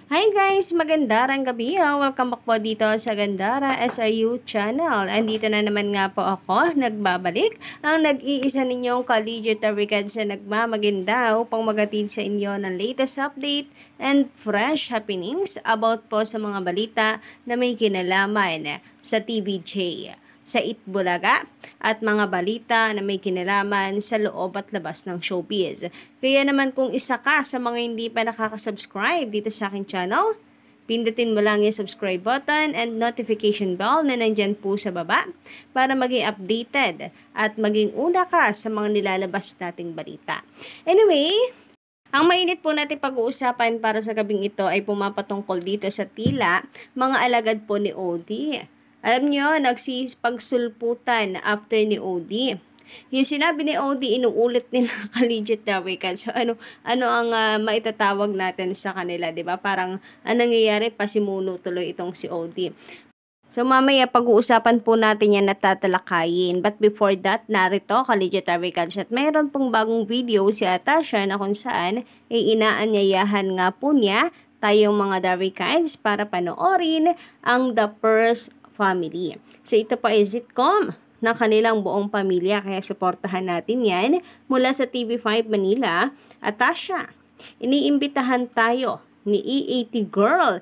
Hi guys! Magandang gabi. Welcome back po dito sa Gandara SRU channel. Andito na naman nga po ako, nagbabalik. Ang nag-iisa ninyong collegiate Rickard sa nagmamaganda upang magatid sa inyo ng latest update and fresh happenings about po sa mga balita na may kinalaman sa TVJ, sa Itbulaga at mga balita na may kinalaman sa loob at labas ng showbiz. Kaya naman kung isa ka sa mga hindi pa nakaka-subscribe dito sa aking channel, pindutin mo lang yung subscribe button and notification bell na nandyan po sa baba para maging updated at maging una ka sa mga nilalabas nating balita. Anyway, ang mainit po natin pag-uusapan para sa gabing ito ay pumapatungkol dito sa tila mga alagad po ni Odie. Alam nyo, nagsipagsulputan after ni Odie. Yung sinabi ni Odie, inuulit nila collegiate Rickard. So, ano ang maitatawag natin sa kanila, di ba? Parang, nangyayari, pasimuno tuloy itong si Odie. So, mamaya pag-uusapan po natin yan at tatalakayin. But before that, narito, collegiate Rickard. At mayroon pong bagong video si Atasha na kung saan ay inaanyayahan nga po niya tayong mga Ricards para panoorin ang The First Family. So, ito po ay sitcom ng kanilang buong pamilya. Kaya suportahan natin yan mula sa TV5 Manila. Atasha, iniimbitahan tayo ni EAT Girl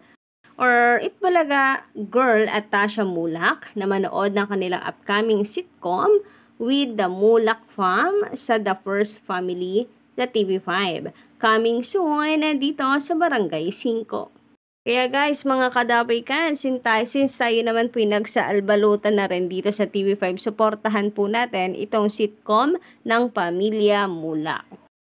or Itbulaga Girl Atasha Mulak na manood ng kanilang upcoming sitcom with the Mulak Fam sa The First Family sa TV5. Coming soon dito sa Barangay 5. Kaya guys, mga kadabrikan, since tayo naman pinagsaalbalutan na rin dito sa TV5, suportahan po natin itong sitcom ng Pamilya Mulak.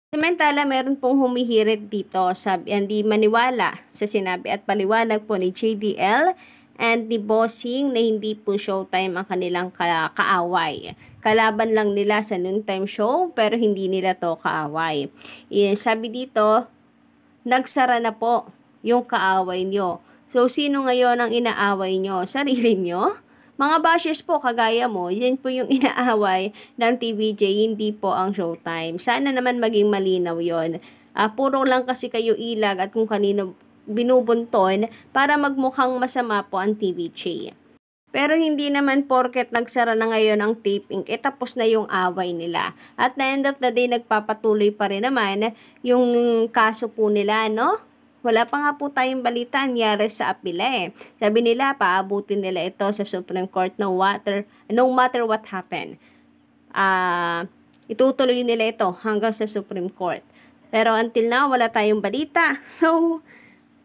Samantala, meron pong humihirit dito, hindi maniwala sa sinabi at paliwanag po ni JDL and ni Bossing na hindi po Showtime ang kanilang kaaway. Kalaban lang nila sa noontime show pero hindi nila to kaaway. Sabi dito, nagsara na po yung kaaway nyo. So, sino ngayon ang inaaway nyo? Sarili nyo? Mga bashers po, kagaya mo, yan po yung inaaway ng TVJ, hindi po ang Showtime. Sana naman maging malinaw yon. Puro lang kasi kayo ilag at kung kanino binubunton para magmukhang masama po ang TVJ. Pero hindi naman porket nagsara na ngayon ang taping, tapos na yung away nila. At the end of the day, nagpapatuloy pa rin naman yung kaso po nila, no? Wala pa nga po tayong balita nangyari sa apila eh. Sabi nila, paabutin nila ito sa Supreme Court no matter what happened. Itutuloy nila ito hanggang sa Supreme Court. Pero until now, wala tayong balita. So,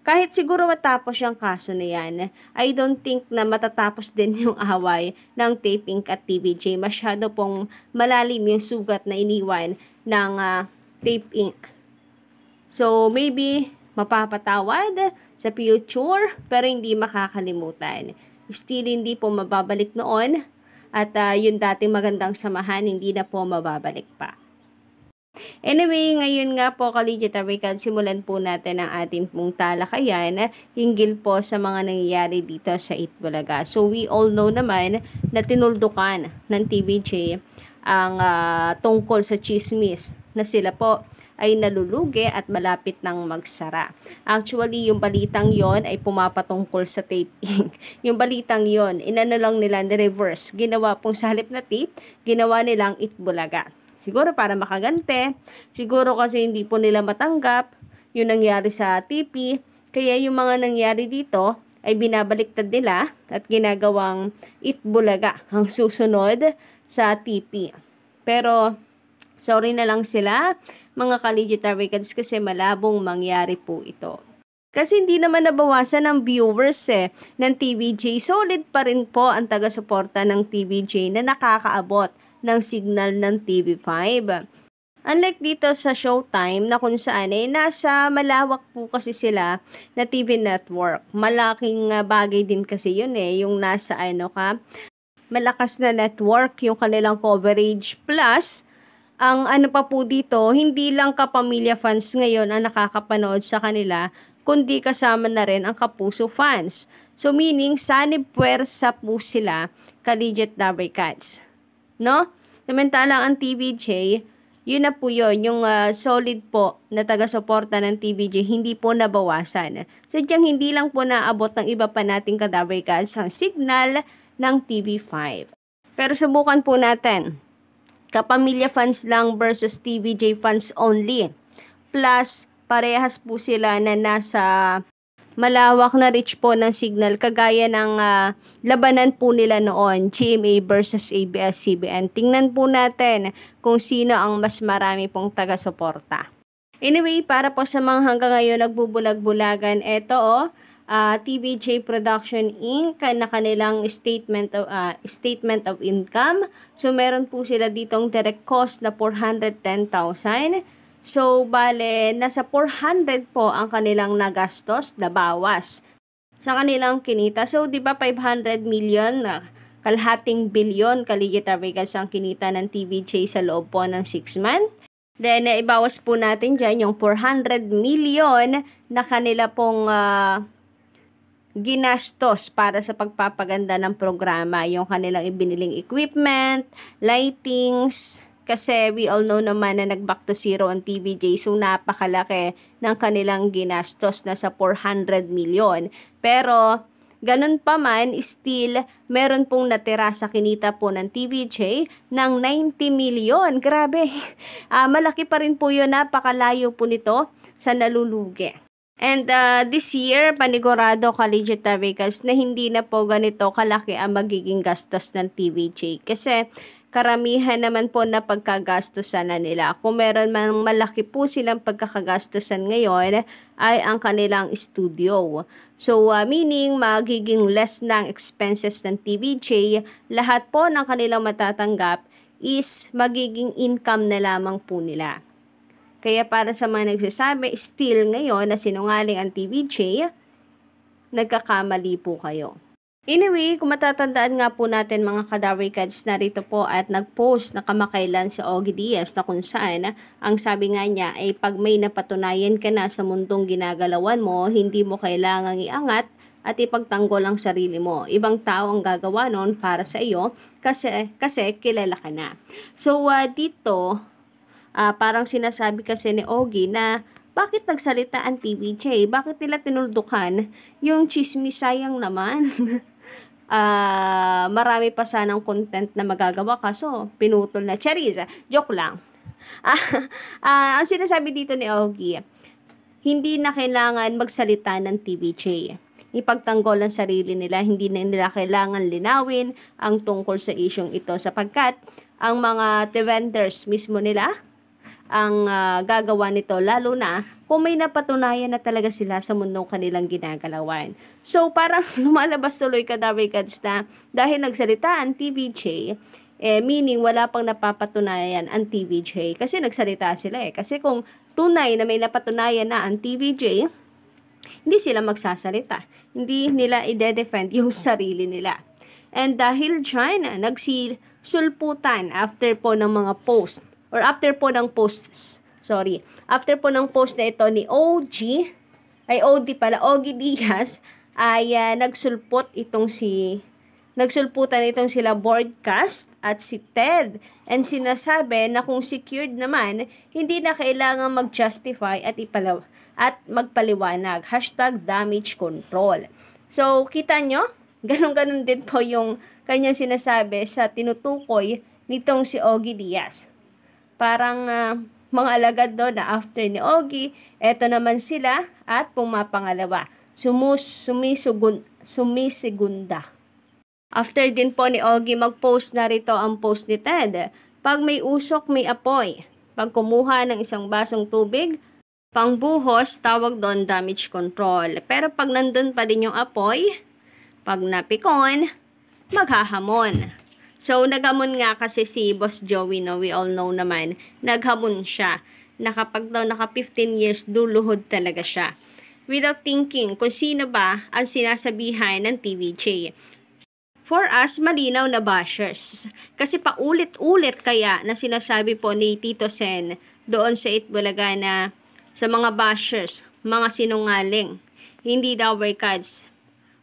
kahit siguro matapos yung kaso na yan, I don't think na matatapos din yung away ng taping at TVJ. Masyado pong malalim yung sugat na iniwan ng Tape Inc. So, maybe mapapatawad sa future pero hindi makakalimutan. Still hindi po mababalik noon at yung dating magandang samahan hindi na po mababalik pa. Anyway, ngayon nga po collegiate Rickard, simulan po natin ang ating pong talakayan hinggil po sa mga nangyayari dito sa Itbulaga. So we all know naman na tinuldukan ng TVJ ang tungkol sa chismis na sila po ay nalulugi at malapit nang magsara. Actually, yung balitang yon ay pumapatungkol sa Tape Inc. Yung balitang yon, inano lang nila ni reverse. Ginawa pong sa halip na tape, ginawa nilang Itbulaga. Siguro para makagante, siguro kasi hindi po nila matanggap yung nangyari sa TP, kaya yung mga nangyari dito ay binabaliktad nila at ginagawang Itbulaga ang susunod sa TP. Pero, sorry na lang sila, mga collegiate Rickard, kasi malabong mangyari po ito. Kasi hindi naman nabawasan ng viewers ng TVJ. Solid pa rin po ang taga-suporta ng TVJ na nakakaabot ng signal ng TV5. Unlike dito sa Showtime na kung saan nasa malawak po kasi sila na TV network. Malaking bagay din kasi yun yung nasa malakas na network yung kanilang coverage plus ang pa po dito, hindi lang kapamilya fans ngayon ang nakakapanood sa kanila, kundi kasama na rin ang kapuso fans. So meaning, sanib puwersa po sila, collegiate Rickard. No? Samantalang ang TVJ, Yun na po yun, yung solid po na taga-suporta ng TVJ, hindi po nabawasan. Sadyang hindi lang po naabot ng iba pa nating Kadaver Cats ang signal ng TV5. Pero subukan po natin, Kapamilya fans lang versus TVJ fans only. Plus, parehas po sila na nasa malawak na reach po ng signal kagaya ng labanan po nila noon, GMA versus ABS-CBN. Tingnan po natin kung sino ang mas marami pong taga-suporta. Anyway, para po sa mga hanggang ngayon nagbubulag-bulagan, eto TVJ Production Inc. na kanilang statement of income. So, meron po sila ditong direct cost na 410,000. So, bale, nasa 400 po ang kanilang nagastos na bawas sa kanilang kinita. So, di ba 500 million, kalahating bilyon Kalijitarvegas ang kinita ng TVJ sa loob po ng 6 months. Then, ibawas po natin dyan yung 400 million na kanila pong ginastos para sa pagpapaganda ng programa. Yung kanilang ibiniling equipment, lightings, kasi we all know naman na nag-back to zero ang TVJ, so napakalaki ng kanilang ginastos na sa 400 million. Pero, ganun pa man, still, meron pong natira sa kinita po ng TVJ ng 90 million. Grabe! Malaki pa rin po yun, napakalayo po nito sa nalulugi. And this year, panigurado Kalijitarvegas na hindi na po ganito kalaki ang magiging gastos ng TVJ. Kasi, karamihan naman po na pagkagastusan na nila. Kung meron man malaki po silang pagkakagastusan ngayon, ay ang kanilang studio. So, meaning, magiging less ng expenses ng TVJ. Lahat po ng kanilang matatanggap is magiging income na lamang po nila. Kaya para sa mga nagsasabi, still ngayon na sinungaling ang TVJ, nagkakamali po kayo. Anyway, kung matatandaan nga po natin mga Kadaver Cats, narito po at nag-post na kamakailan si Ogie Diaz na kung saan ang sabi nga niya ay pag may napatunayan ka na sa mundong ginagalawan mo, hindi mo kailangang iangat at ipagtanggol ang sarili mo. Ibang tao ang gagawa nun para sa iyo kasi kilala ka na. So, dito, parang sinasabi kasi ni Ogie na bakit nagsalita ang TVJ? Bakit nila tinuldukan yung chismis? Sayang naman. Marami pa sanang content na magagawa kaso pinutol na. Charis, joke lang. Ang sinasabi dito ni Ogie, hindi na kailangan magsalita ng TVJ. Ipagtanggol ang sarili nila, hindi na nila kailangan linawin ang tungkol sa isyong ito sapagkat ang mga vendors mismo nila ang gagawa nito, lalo na kung may napatunayan na talaga sila sa mundong kanilang ginagalawan. So, parang lumalabas tuloy Kadaver Cats na dahil nagsalita ang TVJ, meaning wala pang napapatunayan ang TVJ kasi nagsalita sila Kasi kung tunay na may napatunayan na ang TVJ, hindi sila magsasalita. Hindi nila ide-defend yung sarili nila. And dahil dyan, nagsisulputan after po ng mga post or after po ng posts, after po ng post na ito ni Ogie Diaz, ay nagsulputan itong sila Broadcast at si Ted. And sinasabi na kung secured naman, hindi na kailangan mag-justify at magpaliwanag. #damage control. So, kita nyo? Ganon-ganon din po yung kanyang sinasabi sa tinutukoy nitong si Ogie Diaz. Parang mga alagad doon na after ni Ogie, eto naman sila at pumapangalawa. Sumisigunda. After din po ni Ogie mag-post, na rito ang post ni Ted. Pag may usok, may apoy. Pag kumuha ng isang basong tubig, pangbuhos, tawag doon damage control. Pero pag nandun pa din yung apoy, pag napikon, maghahamon. So, naghamon nga kasi si Boss Joey, we all know naman, naghamon siya. Kapag daw naka 15 years, duluhod talaga siya. Without thinking kung sino ba ang sinasabihan ng TVJ. For us, malinaw na bashers. Kasi paulit-ulit kaya na sinasabi po ni Tito Sen doon sa Itbulaga na sa mga bashers, mga sinungaling. Hindi daw Cats.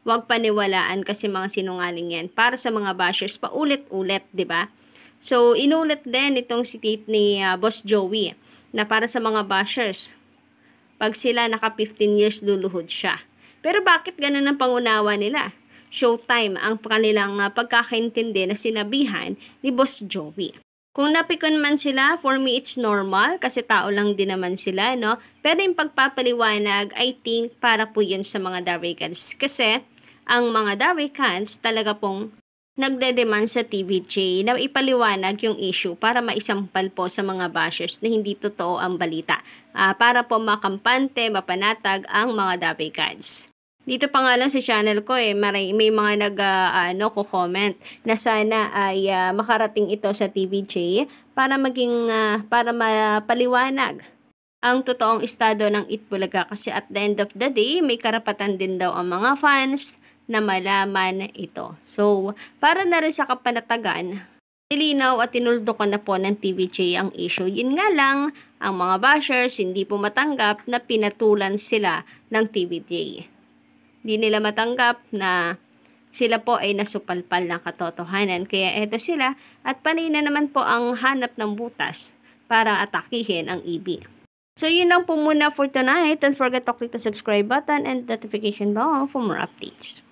Huwag paniwalaan kasi mga sinungaling yan. Para sa mga bashers, paulit-ulit, di ba? So, inulat din itong si Tate ni Boss Joey na para sa mga bashers, pag sila naka 15 years luluhod siya. Pero bakit ganun ang pangunawa nila? Showtime ang kanilang pagkakaintindi na sinabihan ni Boss Joey. Kung napikon man sila, for me it's normal kasi tao lang din naman sila, no? Pero yung pagpapaliwanag, I think para po yun sa mga Darricans. Kasi ang mga Darricans talaga pong nagde-demand sa TVJ na ipaliwanag yung issue para maisampal po sa mga bashers na hindi totoo ang balita. Para po makampante, mapanatag ang mga Darricans. Dito pa nga lang sa channel ko may mga ko-comment na sana ay makarating ito sa TVJ para para mapaliwanag ang totoong estado ng Itbulaga kasi at the end of the day may karapatan din daw ang mga fans na malaman ito. So, para na rin sa kapanatagan, nilinaw at tinuldukan na po ng TVJ ang issue. Yun nga lang, ang mga bashers hindi po matanggap na pinatulan sila ng TVJ. Hindi nila matanggap na sila po ay nasupalpal ng katotohanan. Kaya eto sila at panay na naman po ang hanap ng butas para atakihin ang EB. So yun lang po muna for tonight. Don't forget to click the subscribe button and notification bell for more updates.